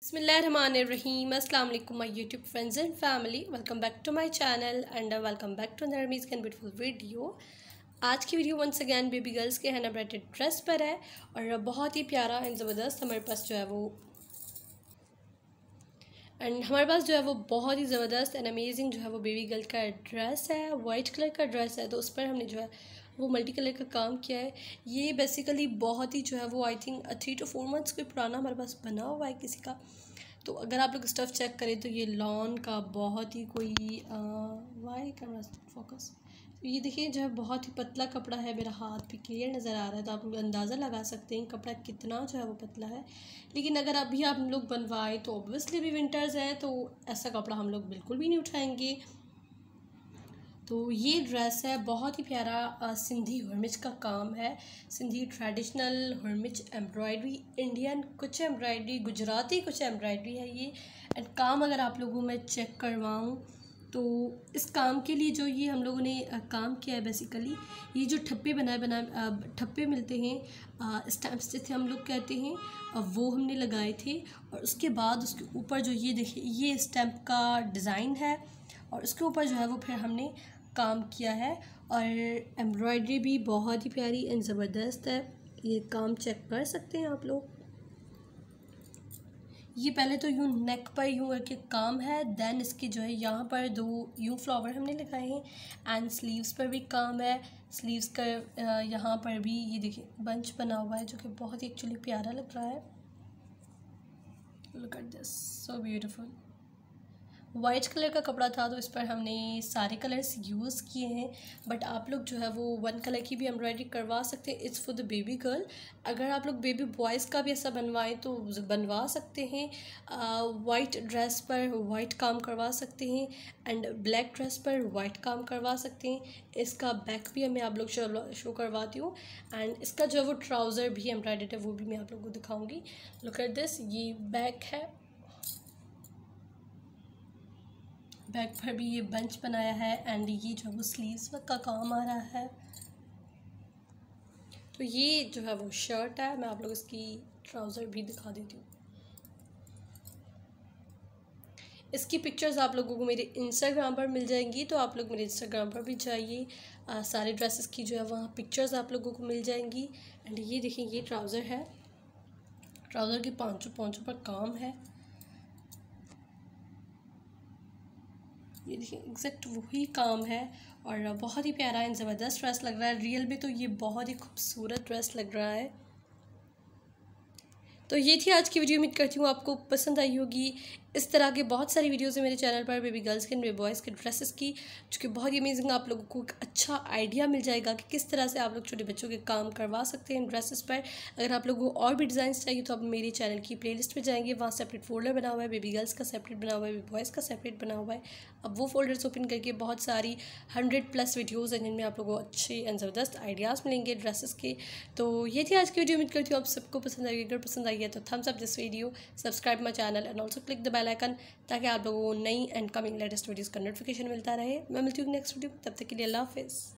Bismillahirrahmanirrahim. Assalamu alaikum my YouTube friends and family. Welcome back to my channel and welcome back to another amazing and beautiful video. आज की video once again baby girls के hand braided dress पर है और बहुत ही प्यारा and ज़बरदस्त हमारे पास जो है वो बहुत ही ज़बरदस्त एंड अमेजिंग जो है वो बेबी गर्ल का ड्रेस है। वाइट कलर का ड्रेस है तो उस पर हमने जो है वो मल्टी कलर का काम किया है। ये बेसिकली बहुत ही जो है वो आई थिंक 3 to 4 मंथ्स कोई पुराना हमारे पास बना हुआ है किसी का। तो अगर आप लोग स्टफ़ चेक करें तो ये लॉन का बहुत ही कोई वाई कैमरा फोकस, तो ये देखिए जो है बहुत ही पतला कपड़ा है। मेरा हाथ भी क्लियर नज़र आ रहा है तो आप लोग अंदाज़ा लगा सकते हैं कपड़ा कितना जो है वो पतला है। लेकिन अगर अभी आप लोग बनवाएं तो ऑब्वियसली भी विंटर्स हैं तो ऐसा कपड़ा हम लोग बिल्कुल भी नहीं उठाएंगे। तो ये ड्रेस है बहुत ही प्यारा सिंधी हुरमिच का काम है। सिंधी ट्रेडिशनल हुरमिच एम्ब्रॉयडरी, इंडियन कुछ एम्ब्रॉयडरी, गुजराती कुछ एम्ब्रॉयडरी है ये। एंड काम अगर आप लोगों में चेक करवाऊँ तो इस काम के लिए जो ये हम लोगों ने काम किया है बेसिकली ये जो ठप्पे ठप्पे मिलते हैं स्टैम्प्स जैसे हम लोग कहते हैं वो हमने लगाए थे। और उसके बाद उसके ऊपर जो ये देखिए ये स्टैम्प का डिज़ाइन है और उसके ऊपर जो है वो फिर हमने काम किया है। और एम्ब्रॉयडरी भी बहुत ही प्यारी एंड ज़बरदस्त है। ये काम चेक कर सकते हैं आप लोग। ये पहले तो यूँ नेक पर यूँ करके काम है, देन इसके जो है यहाँ पर 2 यूँ फ्लावर हमने लगाए हैं एंड स्लीव्स पर भी काम है। स्लीव्स का यहाँ पर भी ये देखिए बंच बना हुआ है जो कि बहुत ही एक्चुअली प्यारा लग रहा है। Look at this, so beautiful. White colour का कपड़ा था तो इस पर हमने सारे कलर्स यूज़ किए हैं, बट आप लोग जो है वो 1 कलर की भी एम्ब्रॉयडरी करवा सकते हैं। It's for the baby girl. अगर आप लोग बेबी बॉयज़ का भी ऐसा बनवाएं तो बनवा सकते हैं। वाइट ड्रेस पर वाइट काम करवा सकते हैं एंड ब्लैक ड्रेस पर वाइट काम करवा सकते हैं। इसका बैक भी मैं आप लोग शो करवाती हूँ एंड इसका जो है वो ट्राउज़र भी एम्ब्रॉयडर्ड है वो भी मैं आप लोग को दिखाऊँगी। लुक एट दिस, ये बैक है। बैक पर भी ये बंच बनाया है एंड ये जो है वो स्लीव्स का काम आ रहा है। तो ये जो है वो शर्ट है, मैं आप लोग इसकी ट्राउज़र भी दिखा देती हूँ। इसकी पिक्चर्स आप लोगों को मेरे इंस्टाग्राम पर मिल जाएंगी तो आप लोग मेरे इंस्टाग्राम पर भी जाइए। सारे ड्रेसेस की जो है वहाँ पिक्चर्स आप लोगों को मिल जाएंगी। एंड ये देखिए ये ट्राउज़र है, ट्राउज़र के पाँचों पर काम है। ये देखिए एग्जैक्ट वही काम है और बहुत ही प्यारा एंड ज़बरदस्त ड्रेस लग रहा है। रियल में तो ये बहुत ही खूबसूरत ड्रेस लग रहा है। तो ये थी आज की वीडियो। उम्मीद करती हूँ आपको पसंद आई होगी। इस तरह के बहुत सारी वीडियोज़ हैं मेरे चैनल पर बेबी गर्ल्स के, बेबी बॉयज़ के ड्रेसेस की, जो कि बहुत ही अमेजिंग। आप लोगों को एक अच्छा आइडिया मिल जाएगा कि किस तरह से आप लोग छोटे बच्चों के काम करवा सकते हैं ड्रेसेस पर। अगर आप लोगों को और भी डिज़ाइंस चाहिए तो आप मेरे चैनल की प्लेलिस्ट में जाएंगे, वहाँ सेपरेट फोल्डर बना हुआ है, बेबी गर्ल्स का सेपरेट बना हुआ है, बेबी बॉयज़ का सेपरेट बना हुआ है। अब वो फोल्डर्स ओपन करके बहुत सारी 100+ वीडियोज़ हैं जिनमें आप लोगों को अच्छे एंड ज़बरदस्त आइडियाज़ मिलेंगे ड्रेसेस के। तो ये थी आज की वीडियो। उम्मीद करती हूँ आप सबको पसंद आएगी। अगर पसंद आई है तो thumbs up this video, subscribe my channel and also click the bell icon ताकि आप लोगों को नई एंड कमिंग लेटेस्ट वीडियोज़ का नोटिफिकेशन मिलता रहे। मैं मिलती हूँ नेक्स्ट वीडियो, तब तक के लिए अल्लाह हाफिज़।